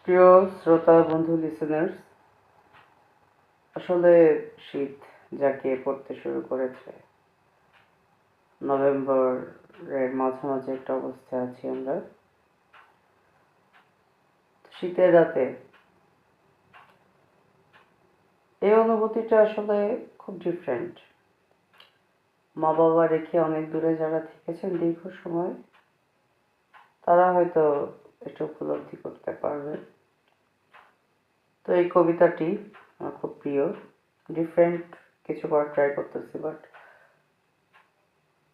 প্রিয় শ্রোতা বন্ধু লিসেনার্স, আসলে শীত যাকে পড়তে শুরু করেছে, নভেম্বরের মাঝামাঝি একটা অবস্থায় আছি আমরা। শীতের রাতে এই অনুভূতিটা আসলে খুব ডিফারেন্ট। মা বাবা রেখে অনেক দূরে যারা থেকেছেন দীর্ঘ সময়, তারা হয়তো এটা উপলব্ধি করতে পারবে। তো এই কবিতাটি আমার খুব প্রিয়। ডিফারেন্ট কিছু করার ট্রাই করতেছি, বাট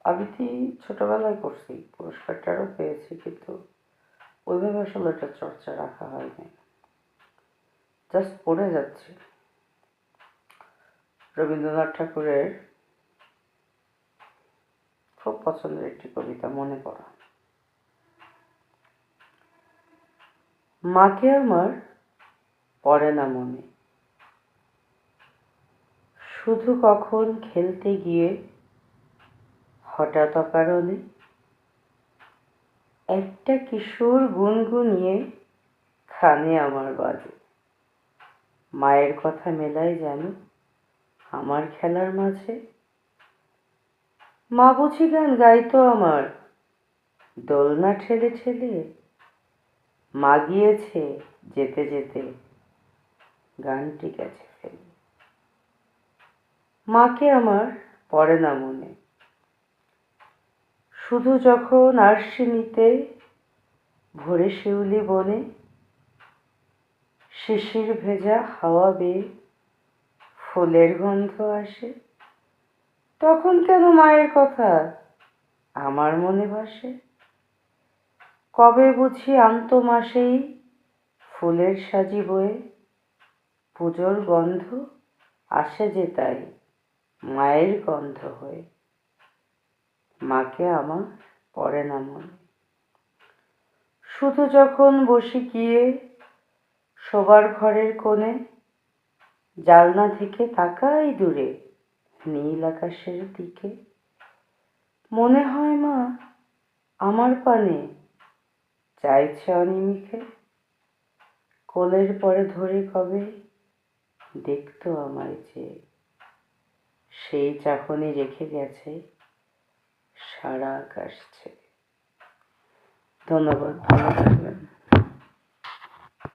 আবৃত্তি ছোটবেলায় করছি, পুরস্কারটারও পেয়েছি, কিন্তু ওইভাবে আসলে এটা চর্চা রাখা হয়নি, জাস্ট পড়ে যাচ্ছে। রবীন্দ্রনাথ ঠাকুরের খুব পছন্দের একটি কবিতা, মনে পড়া। মাকে আমার পড়ে না মনে, শুধু কখন খেলতে গিয়ে হঠাৎ অকারণে একটা কিশোর গুনগুনিয়ে কানে আমার বাজে। মায়ের কথা মেলায় যেন আমার খেলার মাঝে। মা বুঝি গান গাইতো আমার দোলনা ঠেলে ঠেলে। মা গিয়েছে যেতে যেতে, গানটি গেছে ফেলে। মাকে আমার পড়ে না মনে, শুধু যখন আরশি নিতে ভোরে শিউলি বনে, শিশির ভেজা হাওয়া বেয়ে ফুলের গন্ধ আসে, তখন কেন মায়ের কথা আমার মনে ভাসে। কবে বুঝি আনতো মাসেই ফুলের সাজি বয়ে, পুজোর গন্ধ আসে যে তাই মায়ের গন্ধ হয়ে। মাকে আমার পড়ে না মনে, শুধু যখন বসে গিয়ে শোবার ঘরের কোণে, জালনা থেকে তাকাই দূরে নীল আকাশের দিকে। মনে হয় মা আমার পানে চাইছে অনিমিষে, কোলের পরে ধরে কবে দেখতো আমায় চেয়ে। সেই চাহনি রেখে গেছে সারা আকাশ ছেয়ে। ধন্যবাদ, ভালো থাকবেন।